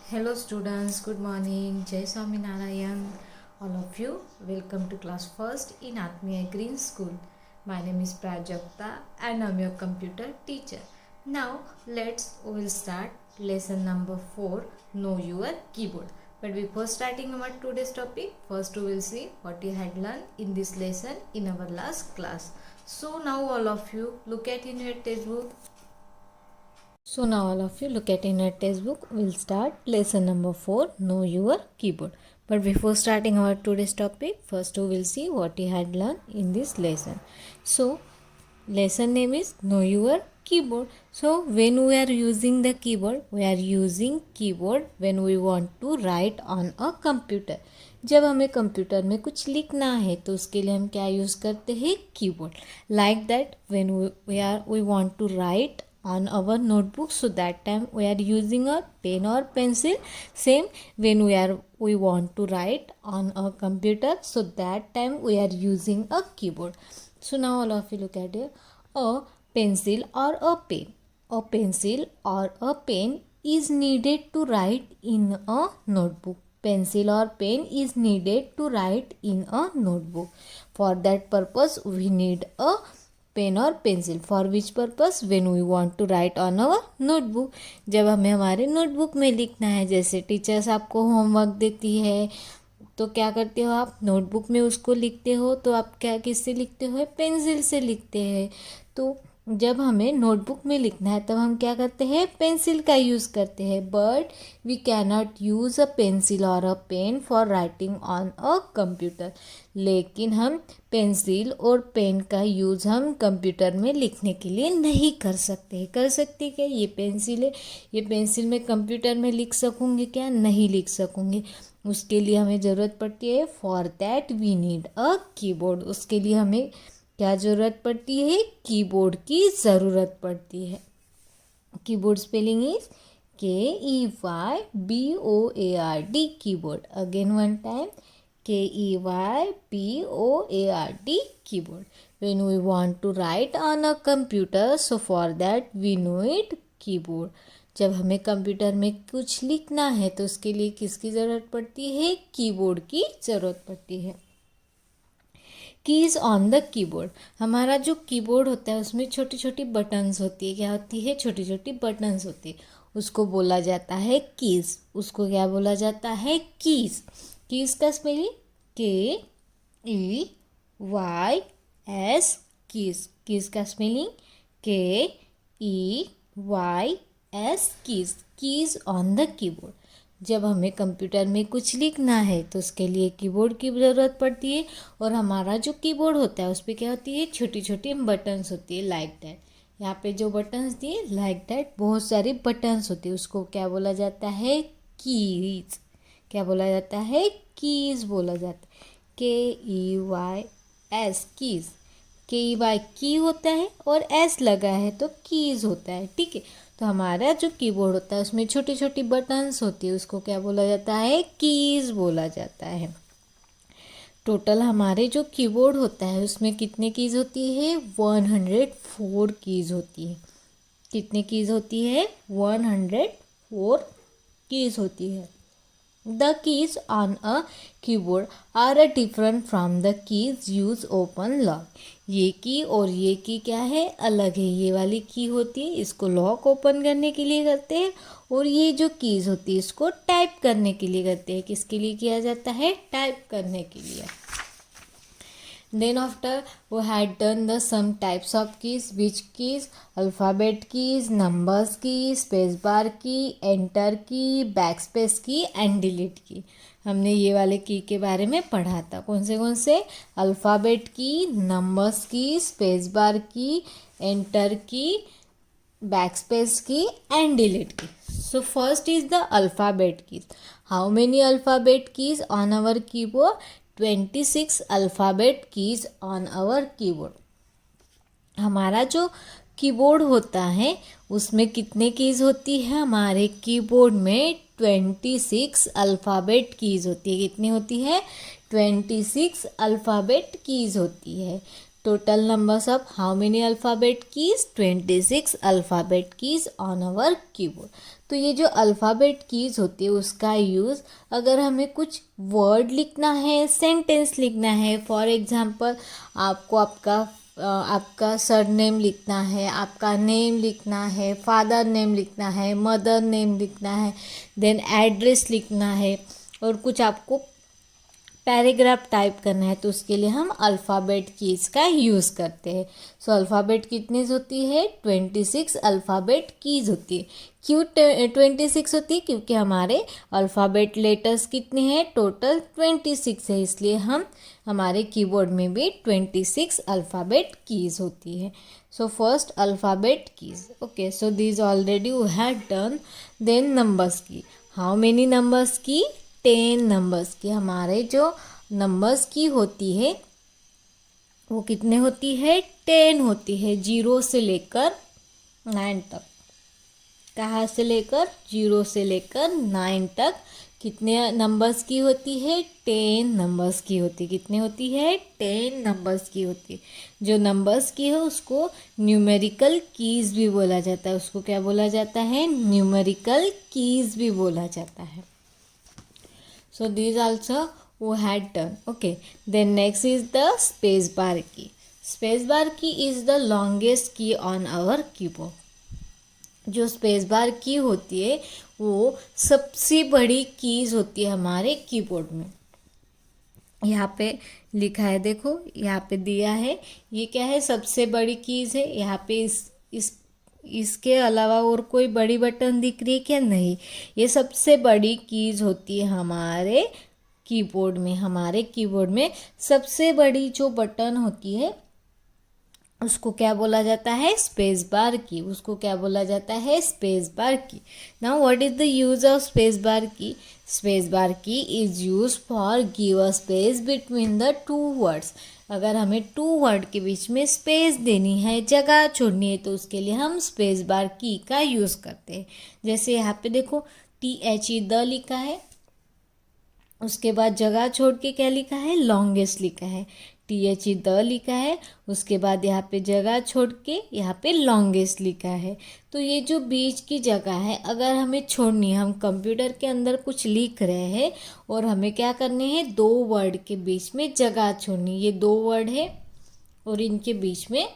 Hello students, good morning. Jai Swami Narayan. All of you, welcome to class first in Atmiya Green School. My name is Prajakta and I'm your computer teacher. Now we'll start lesson number 4, Know Your Keyboard. But before starting our today's topic, first we will see what you had learned in this lesson in our last class. So now all of you look at in your textbook. So now all of you look at in our textbook. We'll start lesson number 4, Know Your Keyboard. But before starting our today's topic, first we will see what you had learned in this lesson. So lesson name is Know Your Keyboard. So when we are using the keyboard, we are using keyboard when we want to write on a computer. जब हमें computer में कुछ लिखना है तो उसके लिए हम क्या यूज़ करते हैं, keyboard. Like that when we want to write on our notebook, so that time we are using a pen or pencil. Same when we want to write on a computer, so that time we are using a keyboard. So now all of you look at here, a pencil or a pen. A pencil or a pen is needed to write in a notebook. Pencil or pen is needed to write in a notebook. For that purpose we need a pen और pencil. For which purpose, when we want to write on our notebook. जब हमें हमारे notebook में लिखना है, जैसे teachers आपको homework देती है तो क्या करते हो आप, नोटबुक में उसको लिखते हो. तो आप क्या किससे लिखते हो, पेंसिल से लिखते हैं. तो जब हमें नोटबुक में लिखना है तब हम क्या करते हैं, पेंसिल का यूज़ करते हैं. But we can not use a pencil और a pen for writing on a computer. लेकिन हम पेंसिल और पेन का यूज़ हम कंप्यूटर में लिखने के लिए नहीं कर सकते. कर सकते क्या, ये पेंसिल है, ये पेंसिल में कंप्यूटर में लिख सकूँगी क्या, नहीं लिख सकूँगी. उसके लिए हमें ज़रूरत पड़ती है, for that we need a keyboard. उसके लिए हमें क्या ज़रूरत पड़ती है, कीबोर्ड की ज़रूरत पड़ती है. Keyboard spelling is KEYBOARD, keyboard. Again one time, KEYBOARD, keyboard. When we want to write on a computer, so for that we need keyboard. जब हमें कंप्यूटर में कुछ लिखना है तो उसके लिए किसकी ज़रूरत पड़ती है, कीबोर्ड की ज़रूरत पड़ती है. Keys on the keyboard. हमारा जो कीबोर्ड होता है उसमें छोटी छोटी बटन्स होती है. क्या होती है, छोटी छोटी बटन्स होती है. उसको बोला जाता है कीज़. उसको क्या बोला जाता है, कीज़. कीज़ का स्पेलिंग KEYS, कीज़. कीज़ का spelling KEYS, keys. Keys on the keyboard. जब हमें कंप्यूटर में कुछ लिखना है तो उसके लिए कीबोर्ड की ज़रूरत पड़ती है. और हमारा जो कीबोर्ड होता है उस पर क्या होती है, छोटी छोटी बटन्स होती है, लाइक दैट. यहाँ पे जो बटन्स दिए, लाइक दैट, बहुत सारी बटन्स होती है. उसको क्या बोला जाता है, कीज. क्या बोला जाता है, कीज बोला जाता है. KEYS, keys. KEY की होता है और S लगा है तो कीज होता है. ठीक है. तो हमारा जो कीबोर्ड होता है उसमें छोटी छोटी बटन्स होती है, उसको क्या बोला जाता है, कीज बोला जाता है. टोटल हमारे जो कीबोर्ड होता है उसमें कितने कीज होती है, 104 कीज होती है. कितने कीज होती है, 104 कीज होती है. The keys on a keyboard are different from the keys used open lock. ये की और ये की क्या है, अलग है. ये वाली की होती है, इसको लॉक ओपन करने के लिए करते हैं. और ये जो कीज़ होती है इसको टाइप करने के लिए करते हैं. किसके लिए किया जाता है, टाइप करने के लिए. Then after we had done the some types of keys, which keys, alphabet keys, numbers key, space bar key, enter key, backspace key and delete key. हमने ये वाले की के बारे में पढ़ा था. कौन से, अल्फ़ाबेट की, नंबर्स की, स्पेस बार की, एंटर की, बैकस्पेस की एंड डिलीट की. So first is the alphabet keys. How many alphabet keys on our keyboard? 26 alphabet keys on our keyboard. हमारा जो कीबोर्ड होता है उसमें कितने कीज़ होती है, हमारे कीबोर्ड में 26 अल्फ़ाबेट कीज़ होती है. कितनी होती है, 26 अल्फ़ाबेट कीज़ होती है. Total numbers of how many alphabet keys, 26 alphabet keys on our keyboard. तो ये जो अल्फ़ाबेट कीज़ होती है उसका यूज़ अगर हमें कुछ वर्ड लिखना है, सेंटेंस लिखना है, फॉर एग्जांपल आपको आपका सरनेम लिखना है, आपका नेम लिखना है, फादर नेम लिखना है, मदर नेम लिखना है, देन एड्रेस लिखना है और कुछ आपको पैराग्राफ टाइप करना है, तो उसके लिए हम अल्फ़ाबेट कीज़ का यूज़ करते हैं। सो अल्फ़ाबेट कितनी होती है? 26 अल्फ़ाबेट कीज़ होती है। क्यों 26 होती है? क्योंकि हमारे अल्फ़ाबेट लेटर्स कितने हैं? टोटल 26 है, इसलिए हमारे कीबोर्ड में भी 26 अल्फ़ाबेट कीज़ होती है। So first alphabet keys, okay, so these already we had done. Then numbers key, how many numbers key? 10 numbers की। हमारे जो नंबर्स की होती है वो कितने होती है? 10 होती है, 0 से लेकर 9 तक। कहाँ से लेकर? 0 से लेकर 9 तक कितने नंबर्स की होती है? 10 नंबर्स की होती है। कितने होती है? 10 नंबर्स की होती है। जो नंबर्स की है उसको न्यूमेरिकल कीज़ भी बोला जाता है। उसको क्या बोला जाता है? न्यूमेरिकल कीज़ भी बोला जाता है। So these also we had done. Okay. Then next is the space bar key. Space bar key is the longest key on our keyboard. जो स्पेस बार की होती है वो सबसे बड़ी कीज होती है हमारे कीबोर्ड में। यहाँ पे लिखा है, देखो यहाँ पे दिया है, ये क्या है? सबसे बड़ी कीज है। यहाँ पे इसके अलावा और कोई बड़ी बटन दिख रही है क्या? नहीं, ये सबसे बड़ी कीज होती है हमारे कीबोर्ड में। हमारे कीबोर्ड में सबसे बड़ी जो बटन होती है उसको क्या बोला जाता है? स्पेस बार की। उसको क्या बोला जाता है? स्पेस बार की। Now what is the use of space bar की? Space bar key is use for give a space between the two words. अगर हमें टू वर्ड के बीच में स्पेस देनी है, जगह छोड़नी है, तो उसके लिए हम स्पेस बार की का यूज़ करते हैं। जैसे यहाँ पे देखो THE द लिखा है, उसके बाद जगह छोड़ के क्या लिखा है? लॉन्गेस्ट लिखा है। THE द लिखा है, उसके बाद यहाँ पे जगह छोड़ के यहाँ पे लॉन्गेस्ट लिखा है। तो ये जो बीच की जगह है अगर हमें छोड़नी है, हम कंप्यूटर के अंदर कुछ लिख रहे हैं और हमें क्या करने हैं? दो वर्ड के बीच में जगह छोड़नी। ये दो वर्ड है और इनके बीच में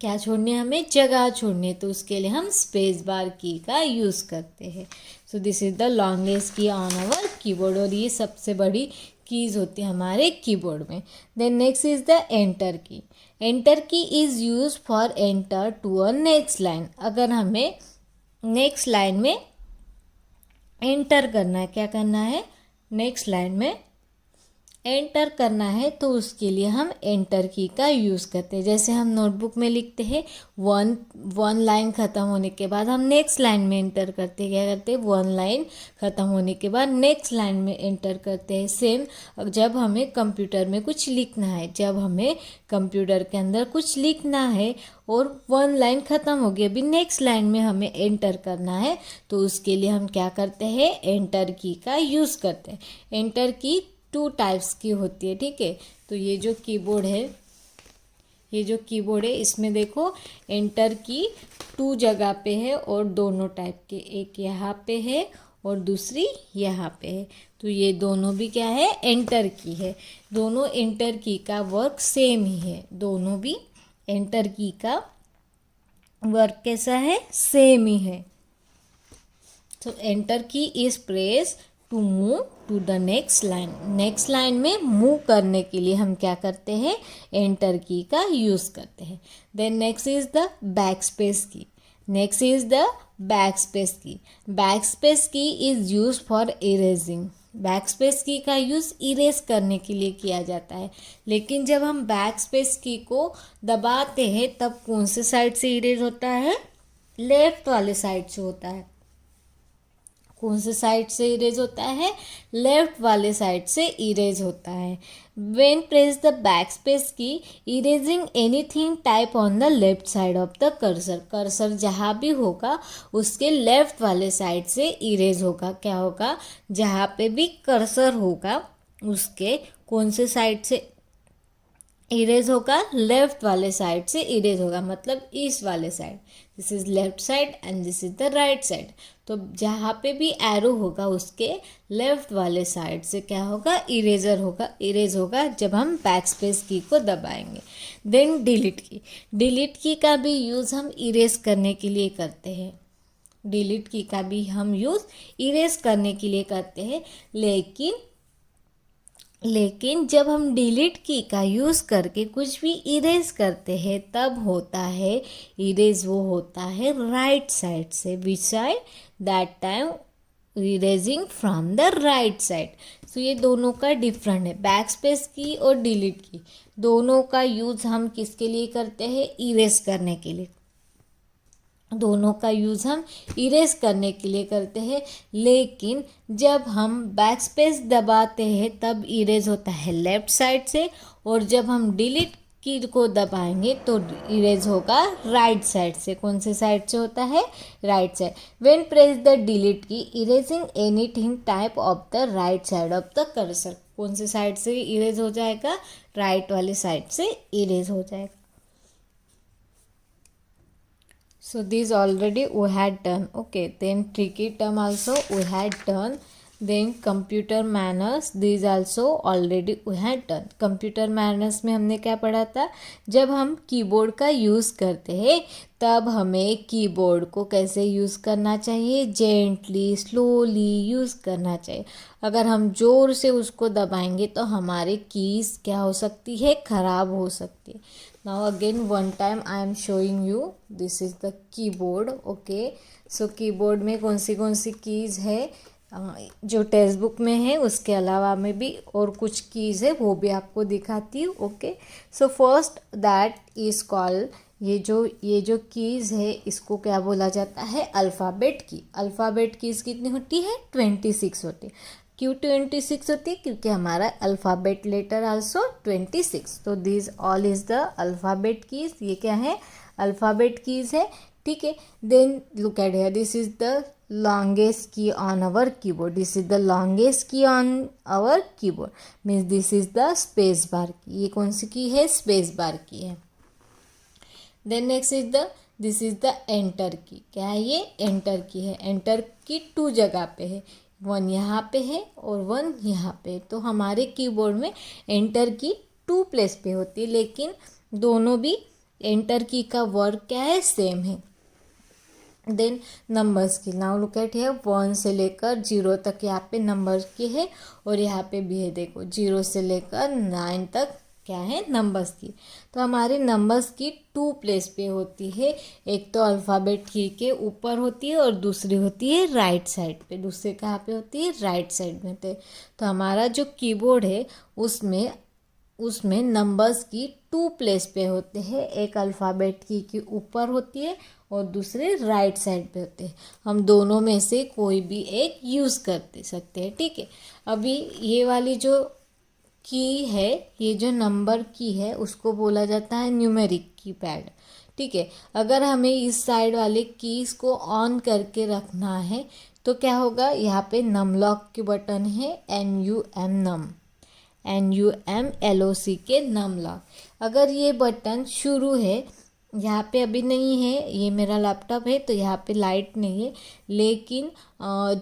क्या छोड़नी है? हमें जगह छोड़नी है, तो उसके लिए हम स्पेस बार की का यूज़ करते हैं। So this is the longest key on our keyboard, और ये सबसे बड़ी कीज़ होती है हमारे कीबोर्ड में। Then next is the enter key. Enter key is use for enter to a next line. अगर हमें नेक्स्ट लाइन में एंटर करना है, क्या करना है? नेक्स्ट लाइन में एंटर करना है, तो उसके लिए हम एंटर की का यूज़ करते हैं। जैसे हम नोटबुक में लिखते हैं, वन लाइन ख़त्म होने के बाद हम नेक्स्ट लाइन में एंटर करते हैं। क्या करते हैं? वन लाइन ख़त्म होने के बाद नेक्स्ट लाइन में एंटर करते हैं। सेम जब हमें कंप्यूटर में कुछ लिखना है, जब हमें कंप्यूटर के अंदर कुछ लिखना है और वन लाइन ख़त्म हो गई, अभी नेक्स्ट लाइन में हमें एंटर करना है, तो उसके लिए हम क्या करते हैं? एंटर की का यूज़ करते हैं। एंटर की 2 टाइप्स की होती है, ठीक है। तो ये जो कीबोर्ड है, इसमें देखो एंटर की 2 जगह पे है और दोनों टाइप के, एक यहाँ पे है और दूसरी यहाँ पे है। तो ये दोनों भी क्या है? एंटर की है। दोनों एंटर की का वर्क सेम ही है। दोनों भी एंटर की का वर्क कैसा है? सेम ही है। तो enter key is press to move to the next line. Next line में मूव करने के लिए हम क्या करते हैं? एंटर की का यूज़ करते हैं। Then next is the back space key. Next is the back space key. Back space key is use for erasing. Back space key का यूज़ इरेज करने के लिए किया जाता है। लेकिन जब हम बैक स्पेस की को दबाते हैं तब कौन से साइड से इरेज होता है? लेफ्ट वाले साइड से होता है। कौन से साइड से इरेज होता है? लेफ्ट वाले साइड से इरेज होता है। When press the back space key, erasing anything type on the left side of the cursor. Cursor जहाँ भी होगा उसके लेफ्ट वाले साइड से इरेज होगा। क्या होगा? जहाँ पे भी कर्सर होगा उसके कौन से साइड से इरेज होगा? लेफ्ट वाले साइड से इरेज होगा, मतलब इस वाले side. This is left side and this is the right side. तो जहाँ पे भी एरो होगा उसके लेफ्ट वाले साइड से क्या होगा, इरेजर होगा, इरेज होगा जब हम बैक स्पेस की को दबाएंगे। देन डिलीट की का भी यूज़ हम इरेज करने के लिए करते हैं। डिलीट की का भी हम यूज़ इरेज करने के लिए करते हैं, लेकिन जब हम डिलीट की का यूज़ करके कुछ भी इरेज करते हैं तब होता है इरेज, वो होता है राइट साइड से। Which side, that time erasing from the right side. तो ये दोनों का डिफरेंट है, बैक स्पेस की और डिलीट की, दोनों का यूज़ हम किसके लिए करते हैं, इरेज करने के लिए। दोनों का यूज़ हम इरेज करने के लिए करते हैं, लेकिन जब हम बैक स्पेस दबाते हैं तब इरेज होता है लेफ्ट साइड से, और जब हम डिलीट की को दबाएंगे तो इरेज होगा राइट साइड से। कौन से साइड से होता है, right side. When press the delete key, erasing anything type of the right side of the cursor. कौन से साइड से इरेज हो जाएगा, राइट वाले साइड से इरेज हो जाएगा। So these already we had done. Okay, then tricky term also we had done. Then computer manners, these also already we had done. Computer manners में हमने क्या पढ़ा था, जब हम कीबोर्ड का यूज़ करते हैं तब हमें कीबोर्ड को कैसे यूज़ करना चाहिए, जेंटली स्लोली यूज़ करना चाहिए। अगर हम ज़ोर से उसको दबाएंगे तो हमारे कीज़ क्या हो सकती है, ख़राब हो सकती है। Now again one time I am showing you, this is the keyboard. Okay, so keyboard में कौन सी कीज़ है जो टेक्स्ट बुक में है, उसके अलावा में भी और कुछ कीज़ है वो भी आपको दिखाती हूँ। Okay, so first that is called, ये जो कीज़ है इसको क्या बोला जाता है, अल्फ़ाबेट की। अल्फ़ाबेट कीज़ कितनी होती है, 26 होती है। क्यों 26 होती है, क्योंकि हमारा अल्फ़ाबेट लेटर आल्सो 26। तो this all is the alphabet keys. ये क्या है, अल्फ़ाबेट कीज़ है, ठीक है। Then look at here, this is the longest key on our keyboard. This is the longest key on our keyboard. Means this is the space bar key. ये कौन सी की है, space bar की है। Then next is this is the enter key. क्या है ये, enter की है। enter की 2 जगह पे है, 1 यहाँ पे है और 1 यहाँ पे। तो हमारे कीबोर्ड में enter की 2 प्लेस पे होती है, लेकिन दोनों भी enter की का वर्क क्या है, सेम है। देन नंबर्स की, नाउ लुक एट हियर, 1 से लेकर 0 तक यहाँ पे नंबर की है, और यहाँ पे भी है, देखो 0 से लेकर 9 तक क्या है, नंबर्स की। तो हमारे नंबर्स की 2 प्लेस पे होती है, एक तो अल्फ़ाबेट की के ऊपर होती है और दूसरी होती है राइट साइड पे। दूसरे कहाँ पे होती है, राइट साइड में होते। तो हमारा जो कीबोर्ड है उसमें नंबर्स की 2 प्लेस पे होते हैं, एक अल्फ़ाबेट की के ऊपर होती है और दूसरे राइट साइड पे होते हैं। हम दोनों में से कोई भी एक यूज़ करते सकते हैं, ठीक है। अभी ये वाली जो की है, ये जो नंबर की है, उसको बोला जाता है न्यूमेरिक कीपैड, ठीक है। अगर हमें इस साइड वाले कीज़ को ऑन करके रखना है तो क्या होगा, यहाँ पे नम लॉक की बटन है, NUMLOC के नम लॉक। अगर ये बटन शुरू है, यहाँ पे अभी नहीं है, ये मेरा लैपटॉप है तो यहाँ पे लाइट नहीं है, लेकिन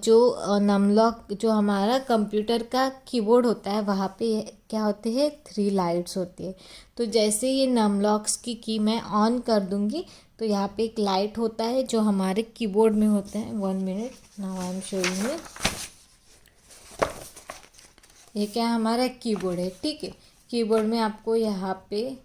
जो नम लॉक, जो हमारा कंप्यूटर का कीबोर्ड होता है, वहाँ पे क्या होते हैं, 3 लाइट्स होती है। तो जैसे ये नम लॉक्स की मैं ऑन कर दूँगी तो यहाँ पे एक लाइट होता है जो हमारे कीबोर्ड में होता है। 1 minute, now I am showing you. ये क्या हमारा कीबोर्ड है, ठीक है। कीबोर्ड में आपको यहाँ पे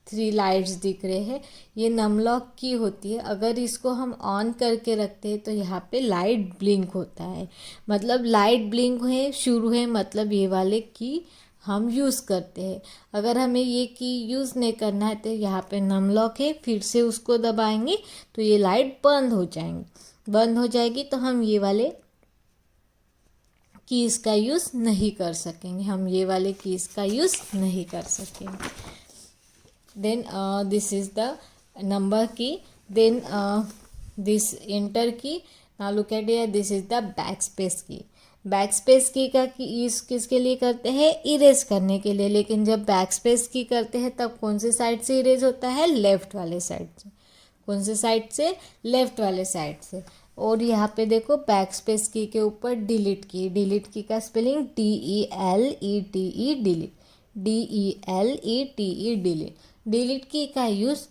3 लाइट्स दिख रहे हैं, ये नम लॉक की होती है। अगर इसको हम ऑन करके रखते हैं तो यहाँ पे लाइट ब्लिंक होता है, मतलब लाइट ब्लिंक है, शुरू है, मतलब ये वाले की हम यूज़ करते हैं। अगर हमें ये की यूज़ नहीं करना है तो यहाँ पे नम लॉक है, फिर से उसको दबाएंगे तो ये लाइट बंद हो जाएगी, तो हम ये वाले कीज़ का यूज़ नहीं कर सकेंगे, Then this is the number key. Then this enter key. Now look at here, this is the backspace key. Backspace की का यूज़ किसके लिए करते हैं, इरेज करने के लिए। लेकिन जब बैकस्पेस की करते हैं तब कौन से साइड से इरेज होता है, लेफ़्ट वाले साइड से। कौन से साइड से, लेफ्ट वाले साइड से। और यहाँ पे देखो बैक स्पेस की के ऊपर डिलीट की, डिलीट की का spelling DELETE, delete, DELETE, delete. Delete की का यूज़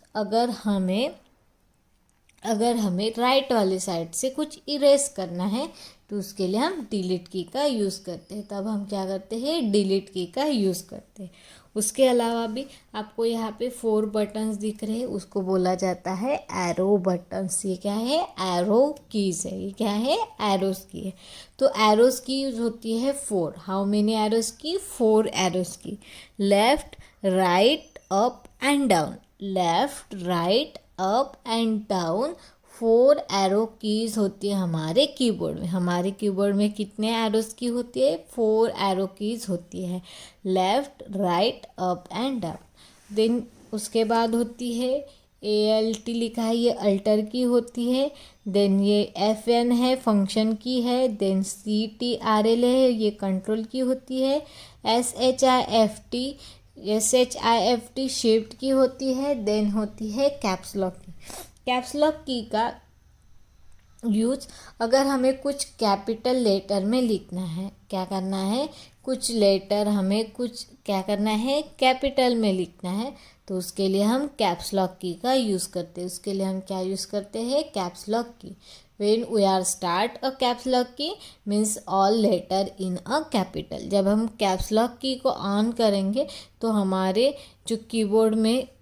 अगर हमें राइट वाले साइड से कुछ इरेज करना है तो उसके लिए हम डिलीट की का यूज़ करते हैं, तब हम क्या करते हैं, डिलीट की का यूज़ करते हैं। उसके अलावा भी आपको यहाँ पे 4 बटन्स दिख रहे हैं, उसको बोला जाता है एरो बटन्स। ये क्या है, एरो कीज़ है। ये क्या है, एरोस की है। तो एरोस की यूज होती है 4। हाउ मेनी एरोस की, 4 एरोस की। Left, right, up and down, left, right, up and down, 4 arrow keys होती है हमारे कीबोर्ड में। हमारे कीबोर्ड में कितने एरोस की होती है, 4 एरो कीज होती है, left, right, up and down. Then उसके बाद होती है ALT लिखा है, ये अल्टर की होती है। देन ये FN है, फंक्शन की है। देन CTRL है, ये कंट्रोल की होती है। SHIFT शिफ्ट की होती है। देन होती है कैप्स लॉक की। कैप्स लॉक की का यूज अगर हमें कुछ कैपिटल लेटर में लिखना है, क्या करना है, कुछ लेटर हमें कुछ क्या करना है, कैपिटल में लिखना है, तो उसके लिए हम कैप्स लॉक की का यूज़ करते हैं। उसके लिए हम क्या यूज़ करते हैं, कैप्स लॉक की। When we are start a caps lock key means all letter in a capital। जब हम कैप्स लॉक की को ऑन करेंगे तो हमारे जो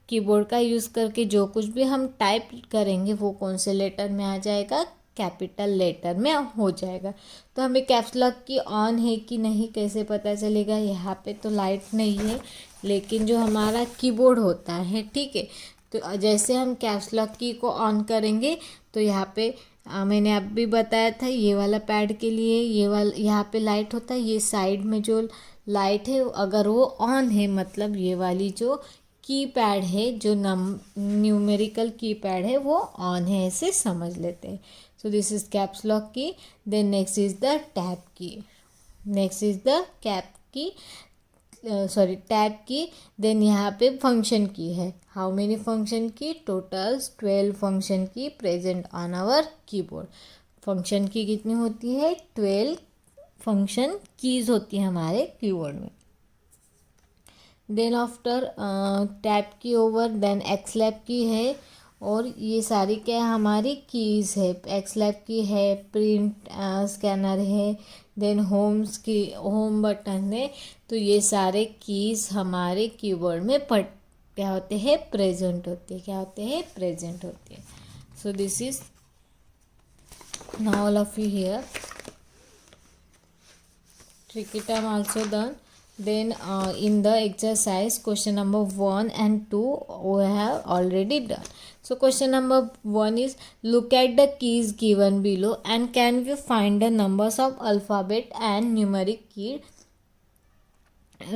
कीबोर्ड का यूज़ करके जो कुछ भी हम टाइप करेंगे वो कौन से लेटर में आ जाएगा, कैपिटल लेटर में हो जाएगा। तो हमें कैप्स लॉक की ऑन है कि नहीं कैसे पता चलेगा, यहाँ पे तो लाइट नहीं है लेकिन जो हमारा कीबोर्ड होता है, ठीक है, तो जैसे हम कैप्स लॉक की को ऑन करेंगे तो यहाँ पे मैंने अब भी बताया था, ये वाला पैड के लिए ये वाला यहाँ पे लाइट होता है, ये साइड में जो लाइट है अगर वो ऑन है मतलब ये वाली जो कीपैड है, जो न्यूमेरिकल कीपैड है वो ऑन है, ऐसे समझ लेते हैं। So this is caps lock key. Then next is the tab key, next is the tab key. Then यहाँ पे फंक्शन की है। How many function key, totals 12 function key present on our keyboard. Function key कितनी होती है, 12 function keys होती है हमारे keyboard में। देन आफ्टर टैब की ओवर देन एक्सलैब की है, और ये सारी क्या है, हमारी कीज़ है। एक्सलैब की है, प्रिंट स्कैनर है, देन होम बटन है। तो ये सारे कीज़ हमारे कीबोर्ड में क्या होते हैं, प्रेजेंट होते हैं। क्या होते हैं, प्रेजेंट होते हैं। So this is now all of you here tricky term also done. Then in the exercise question number 1 and 2 we have already done. So question number 1 is, look at the keys given below and can we find the numbers of alphabet and numeric key,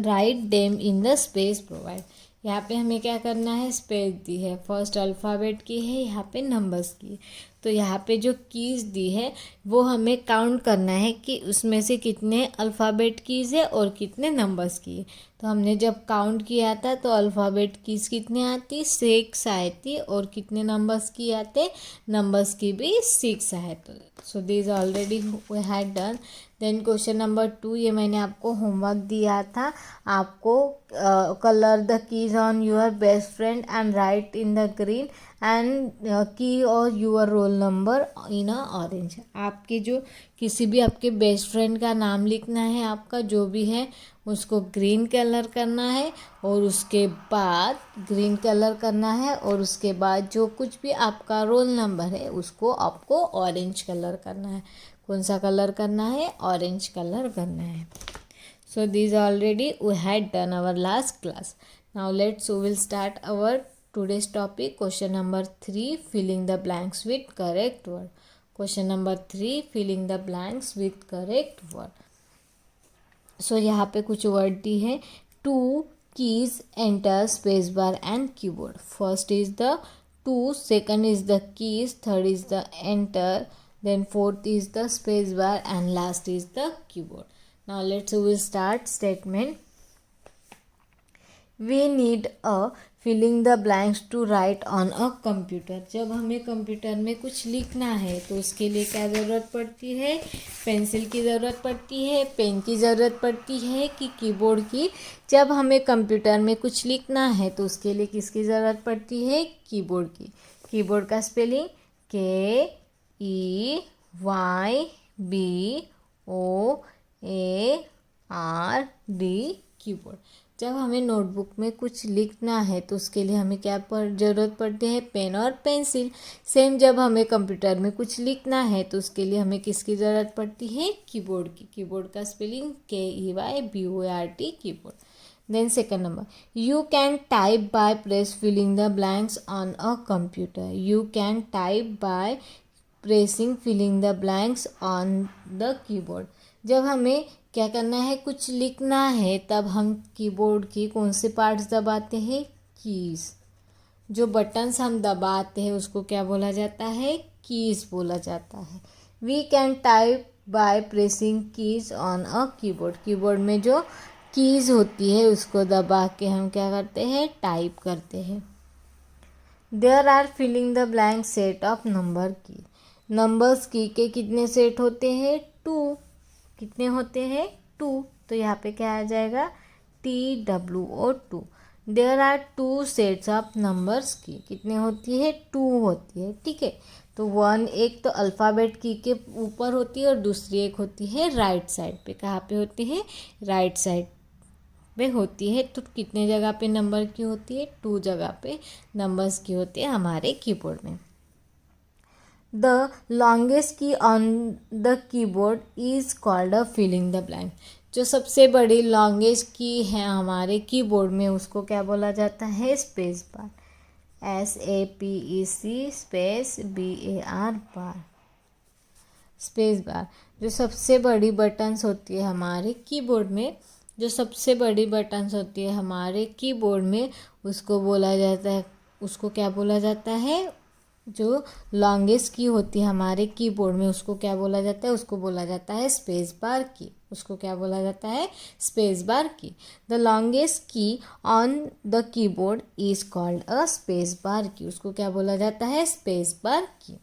write them in the space provided। यहाँ पे हमें क्या करना है, space दी है, first alphabet की है, यहाँ पे नंबर्स की है। तो यहाँ पे जो कीज़ दी है वो हमें काउंट करना है कि उसमें से कितने अल्फ़ाबेट कीज़ है और कितने नंबर्स की है। तो हमने जब काउंट किया था तो अल्फ़ाबेट कीज़ कितनी आती, 6 आई थी, और कितने नंबर्स की आते, नंबर्स की भी 6 आए। तो so this already we had done. Then question number 2, ये मैंने आपको होमवर्क दिया था, आपको colour the keys on your best friend and write in the green and key और your roll number in a orange. आपके जो किसी भी आपके बेस्ट फ्रेंड का नाम लिखना है, आपका जो भी है उसको ग्रीन कलर करना है, और उसके बाद ग्रीन कलर करना है, और उसके बाद जो कुछ भी आपका रोल नंबर है उसको आपको ऑरेंज कलर करना है। कौन सा कलर करना है, ऑरेंज कलर करना है। So these already we had done our last class. Now we will start our today's topic. Question number 3, filling the blanks with correct word. Question number 3, filling the blanks with correct word. So यहाँ पे कुछ word दी है, 2 keys enter space bar and keyboard. First is the 2, second is the keys, third is the enter, then fourth is the space bar, and last is the keyboard. Now we will start statement. We need a filling the blanks to write on a computer. जब हमें computer में कुछ लिखना है तो उसके लिए क्या ज़रूरत पड़ती है? पेंसिल की ज़रूरत पड़ती है, पेन की ज़रूरत पड़ती है कि कीबोर्ड की? जब हमें कंप्यूटर में कुछ लिखना है तो उसके लिए किसकी ज़रूरत पड़ती है? कीबोर्ड की। कीबोर्ड का स्पेलिंग KEYBOARD, कीबोर्ड। जब हमें नोटबुक में कुछ लिखना है तो उसके लिए हमें क्या ज़रूरत पड़ती है? पेन और पेंसिल। सेम जब हमें कंप्यूटर में कुछ लिखना है तो उसके लिए हमें किसकी ज़रूरत पड़ती है? कीबोर्ड की। कीबोर्ड का spelling KEYBOARD, keyboard. Then second number, you can type by press filling the blanks on a computer. You can type by pressing filling the blanks on the keyboard. जब हमें क्या करना है, कुछ लिखना है, तब हम कीबोर्ड की कौन से पार्ट्स दबाते हैं? कीज। जो बटन्स हम दबाते हैं उसको क्या बोला जाता है? कीज बोला जाता है। We can type by pressing keys on a keyboard. Keyboard में जो कीज होती है उसको दबा के हम क्या करते हैं? टाइप करते हैं। There are filling the blank set of number key. Numbers key के कितने सेट होते हैं? 2। कितने होते हैं? 2। तो यहाँ पे क्या आ जाएगा? TWO2। There are 2 sets of numbers key. कितने होती है? 2 होती है। ठीक है, तो 1 एक तो अल्फ़ाबेट की के ऊपर होती है और दूसरी एक होती है राइट साइड पे। कहाँ पे होती है? राइट साइड पे होती है। तो कितने जगह पे नंबर की होती है? 2 जगह पे नंबर्स की होती है हमारे कीबोर्ड में। The longest key on the keyboard is called a filling the blank. जो सबसे बड़ी लॉन्गेस्ट की है हमारे कीबोर्ड में उसको क्या बोला जाता है? Space bar. SAPEC space BAR बार, स्पेस बार। जो सबसे बड़ी बटन्स होती है हमारे कीबोर्ड में, जो सबसे बड़ी बटन्स होती है हमारे कीबोर्ड में उसको बोला जाता है, उसको क्या बोला जाता है? जो लॉन्गेस्ट की होती है हमारे कीबोर्ड में उसको क्या बोला जाता है? उसको बोला जाता है स्पेस बार की। उसको क्या बोला जाता है? स्पेस बार की। The longest key on the keyboard is called a space bar की। उसको क्या बोला जाता है? स्पेस बार की।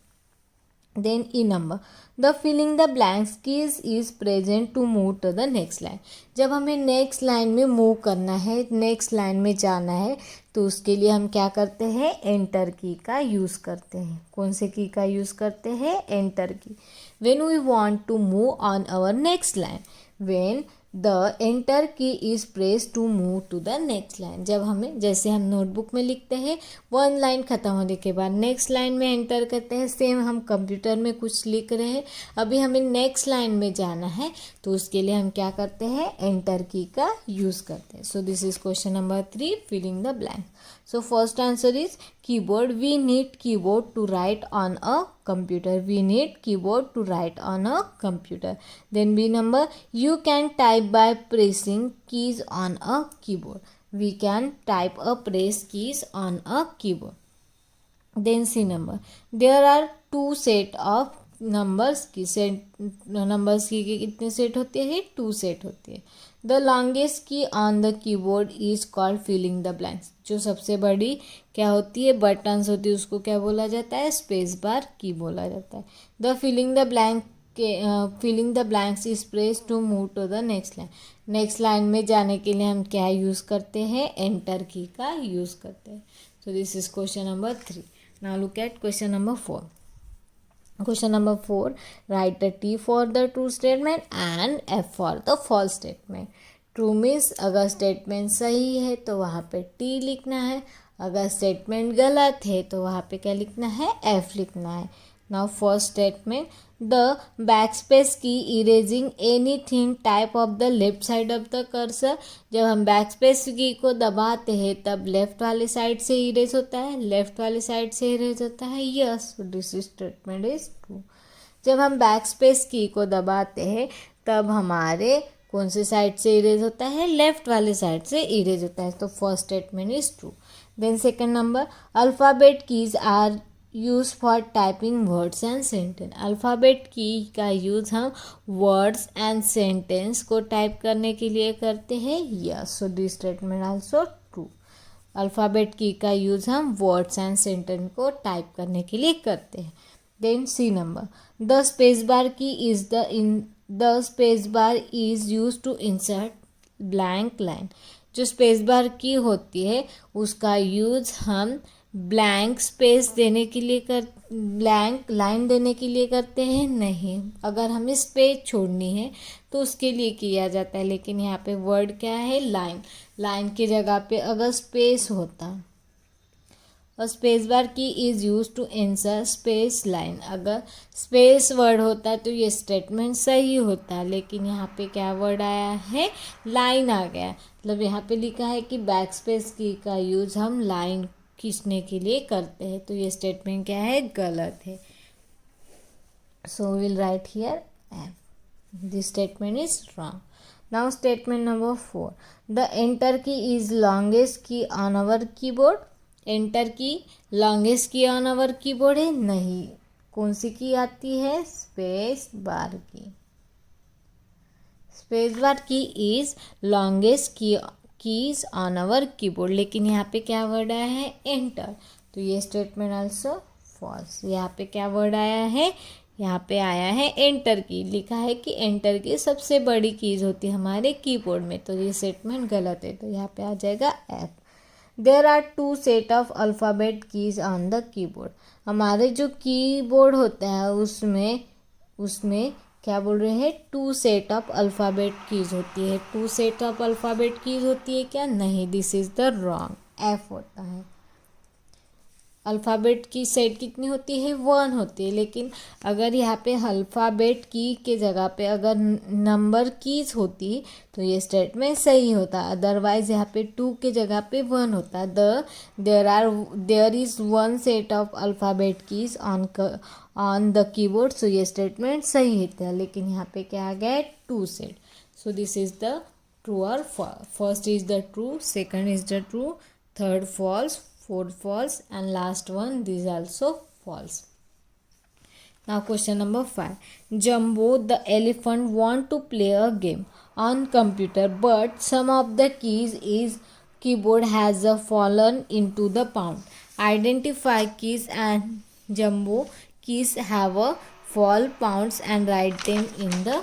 Then E number, the filling the blanks keys is present to move to the next line. जब हमें नेक्स्ट लाइन में मूव करना है, नेक्स्ट लाइन में जाना है, तो उसके लिए हम क्या करते हैं? एंटर की का यूज़ करते हैं। कौन से की का यूज़ करते हैं? एंटर की। When we want to move on our next line, when the enter key is press to move to the next line. जब हमें, जैसे हम नोटबुक में लिखते हैं, 1 लाइन ख़त्म होने के बाद नेक्स्ट लाइन में एंटर करते हैं, सेम हम कंप्यूटर में कुछ लिख रहे हैं, अभी हमें नेक्स्ट लाइन में जाना है, तो उसके लिए हम क्या करते हैं? एंटर की का यूज़ करते हैं। So this is question number 3, filling the blank. So first answer is keyboard. We need keyboard to write on a computer. We need keyboard to write on a computer. Then B number, you can type by pressing keys on a keyboard. We can type a press keys on a keyboard. Then C number, there are 2 set of numbers key. Set numbers key कितने set होते हैं? 2 set होते हैं। The longest key on the keyboard is called filling the blanks. जो सबसे बड़ी क्या होती है? बटन्स होती है, उसको क्या बोला जाता है? स्पेस बार की बोला जाता है। The filling the blank filling the blanks is press to move to the next line. Next line में जाने के लिए हम क्या यूज़ करते हैं? एंटर की का यूज़ करते हैं। So this is question number 3. Now look at question number 4. Question number 4, write the T for the true statement and F for the false statement. True means अगर स्टेटमेंट सही है तो वहाँ पे T लिखना है, अगर स्टेटमेंट गलत है तो वहाँ पे क्या लिखना है? F लिखना है। Now first statement, the backspace key erasing anything type of the left side of the cursor. जब हम backspace की को दबाते हैं तब लेफ्ट वाले साइड से इरेज होता है, लेफ्ट वाले साइड से इरेज होता है। Yes, this statement is true. जब हम backspace की को दबाते हैं तब हमारे कौन से साइड से इरेज होता है? लेफ्ट वाले साइड से इरेज होता है। तो first statement is true. Then second number, alphabet keys are use for typing words and sentence. Alphabet key का यूज़ हम वर्ड्स एंड सेंटेंस को टाइप करने के लिए करते हैं। Yes, so this statement also true. Alphabet key का use हम वर्ड्स एंड सेंटेंस को टाइप करने के लिए करते हैं। Then C number, the space bar key is the space bar is use to insert blank line. जो स्पेस बार की होती है उसका यूज हम ब्लैंक स्पेस देने के लिए ब्लैंक लाइन देने के लिए करते हैं नहीं, अगर हमें स्पेस छोड़नी है तो उसके लिए किया जाता है। लेकिन यहाँ पे वर्ड क्या है, लाइन। लाइन की जगह पे अगर स्पेस होता, और space bar key is use to insert space line, अगर स्पेस वर्ड होता तो ये स्टेटमेंट सही होता, लेकिन यहाँ पे क्या वर्ड आया है, लाइन आ गया। मतलब यहाँ पे लिखा है कि बैक स्पेस की का यूज़ हम लाइन खींचने के लिए करते हैं, तो ये स्टेटमेंट क्या है, गलत है। So will write here F, this statement is wrong. Now statement number 4, the enter key is longest key on our keyboard. Enter key longest key on our keyboard है नहीं, कौन सी की आती है, स्पेस बार की। Space bar key is longest keys on our keyboard, लेकिन यहाँ पे क्या वर्ड आया है, एंटर, तो ये स्टेटमेंट आल्सो फॉल्स। यहाँ पे क्या वर्ड आया है, यहाँ पे आया है एंटर की, लिखा है कि एंटर की सबसे बड़ी कीज होती है हमारे कीबोर्ड में, तो ये स्टेटमेंट गलत है, तो यहाँ पे आ जाएगा F. There are 2 set of alphabet keys on the keyboard. हमारे जो कीबोर्ड होता है उसमें क्या बोल रहे हैं, 2 सेट ऑफ अल्फ़ाबेट कीज होती है। 2 सेट ऑफ अल्फ़ाबेट कीज होती है क्या, नहीं, this is the wrong, F होता है। अल्फ़ाबेट की सेट कितनी होती है, 1 होती है, लेकिन अगर यहाँ पे अल्फ़ाबेट की के जगह पे अगर नंबर कीज होती तो ये स्टेटमेंट सही होता, अदरवाइज यहाँ पे 2 के जगह पे 1 होता। There is 1 set of alphabet keys on the keyboard, so ये स्टेटमेंट सही होता है, लेकिन यहाँ पे क्या आ गया, 2 set. So this is the true और first is the true, second is the true, third false, fourth false, and last one this also false. Now question number 5, Jumbo the elephant want to play a game on computer, but some of the keyboard has fallen into the pound. Identify keys and Jumbo keys have a fall pounds and write them in the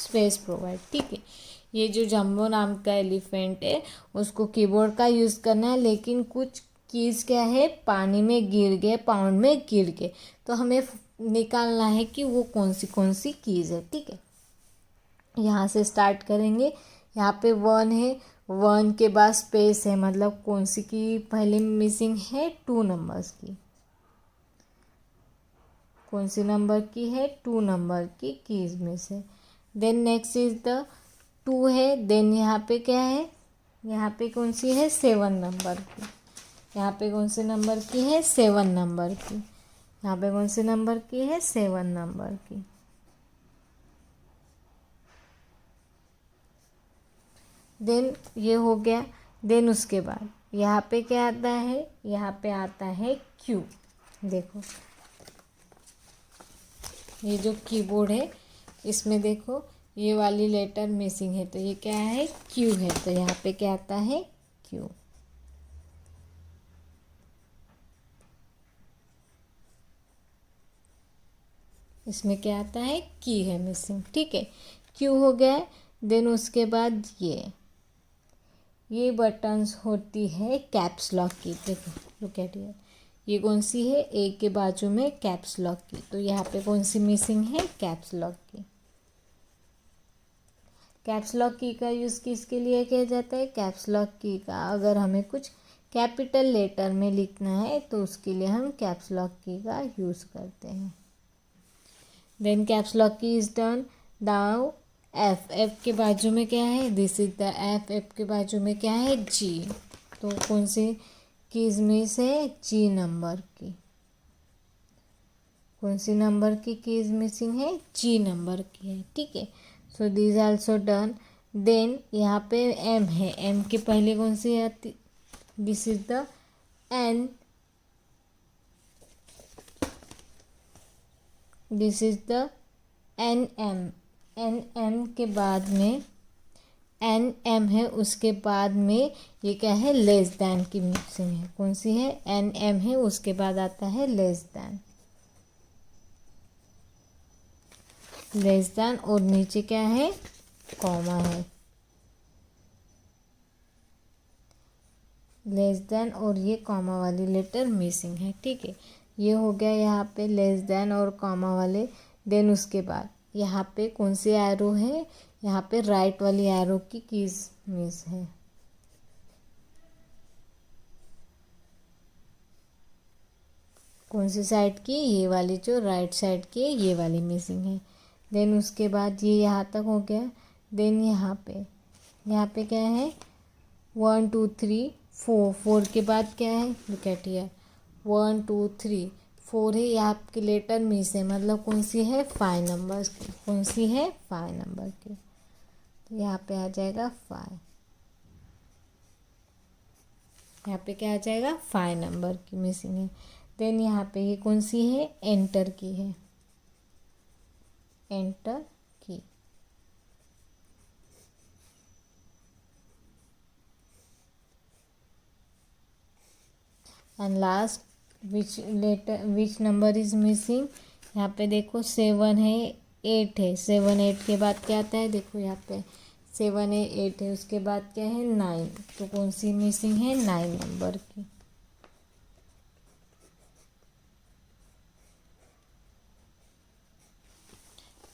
space provide. ठीक है, ये जो जम्बो नाम का elephant है उसको keyboard का use करना है, लेकिन कुछ कीज़ क्या है, पानी में गिर गए, पाउंड में गिर गए, तो हमें निकालना है कि वो कौन सी कीज़ है। ठीक है, यहाँ से स्टार्ट करेंगे। यहाँ पे 1 है, 1 के बाद स्पेस है, मतलब कौन सी की पहले मिसिंग है, 2 नंबर्स की। कौन सी नंबर की है, 2 नंबर की कीज़ में से। देन नेक्स्ट इज द 2 है, देन यहाँ पे क्या है, यहाँ पे कौन सी है, 7 नंबर की। यहाँ पे कौन से नंबर की है, 7 नंबर की। यहाँ पे कौन से नंबर की है, 7 नंबर की। देन ये हो गया। देन उसके बाद यहाँ पे क्या आता है, यहाँ पे आता है क्यू। देखो ये जो कीबोर्ड है इसमें देखो ये वाली लेटर मिसिंग है, तो ये क्या है, क्यू है, तो यहाँ पे क्या आता है, क्यू। इसमें क्या आता है, की है मिसिंग। ठीक है, क्यू हो गया है। देन उसके बाद ये बटन्स होती है कैप्स लॉक की। देखो लुक एट हियर, ये कौन सी है, ए के बाजू में कैप्स लॉक की, तो यहाँ पे कौन सी मिसिंग है, कैप्स लॉक की। कैप्स लॉक की का यूज़ किसके लिए किया जाता है, कैप्स लॉक की का अगर हमें कुछ कैपिटल लेटर में लिखना है तो उसके लिए हम कैप्स लॉक की का यूज़ करते हैं। देन कैप्स लॉक की इज डन। नाउ एफ के बाजू में क्या है, दिस इज द एफ के बाजू में क्या है, जी, तो कौन सी कीज में से, जी नंबर की। कौन सी नंबर की कीज मिसिंग है, जी नंबर की है। ठीक है, so this also done. Then यहाँ पे एम है, एम के पहले कौन सी आती, this is the N, this is the N M. N M के बाद में एन एम है, उसके बाद में ये क्या है, लेस दैन की मिसिंग है। कौन सी है, एन एम है, उसके बाद आता है लेस दैन। लेस दैन और नीचे क्या है, कॉमा है। लेस दैन और ये कॉमा वाली लेटर मिसिंग है। ठीक है, ये हो गया यहाँ पे लेस दैन और कॉमा वाले। देन उसके बाद यहाँ पे कौन सी एरो है, यहाँ पे राइट वाली एरो की कीज मिस है। कौन सी साइड की, ये वाली, जो राइट साइड की है, ये वाली मिसिंग है। देन उसके बाद ये यहाँ तक हो गया। देन यहाँ पे क्या है, 1 2 3 4, 4 के बाद क्या है, लुक एट हियर, 1 2 3 4 है, यहाँ आपकी लेटर मिस है, मतलब कौन सी है, 5 नंबर की। कौन सी है, 5 नंबर की। तो यहाँ पे आ जाएगा 5, यहाँ पे क्या आ जाएगा, 5 नंबर की मिसिंग है। देन यहाँ पे ये कौन सी है, एंटर की है, एंटर की। And last which number is missing, यहाँ पे देखो 7 है, 8 है। 7 8 के बाद क्या आता है, देखो यहाँ पे 7 है, 8 है, उसके बाद क्या है, 9। तो कौन सी मिसिंग है, 9 नंबर की।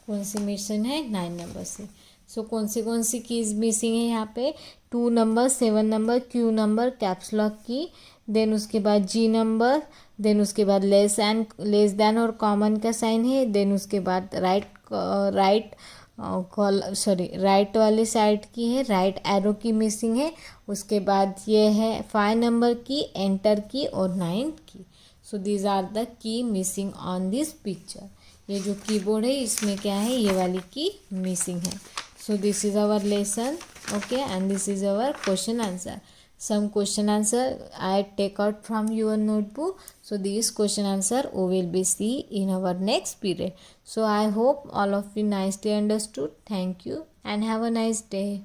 कौन सी मिसिंग है, 9 नंबर से। सो कौन सी कीज मिसिंग है यहाँ पे, 2 number, 7 number, Q number, caps lock key, then उसके बाद जी नंबर, देन उसके बाद लेस दैन और कॉमन का साइन है, देन उसके बाद राइट वाले साइड की है, राइट एरो की मिसिंग है, उसके बाद ये है 5 नंबर की, एंटर की और 9 key. So these are the key missing on this picture. ये जो कीबोर्ड है इसमें क्या है, ये वाली की मिसिंग है। So this is our lesson, okay, and this is our question answer. Some question answer I take out from your notebook. So these question answer we will be see in our next period. So I hope all of you nicely understood. Thank you and have a nice day.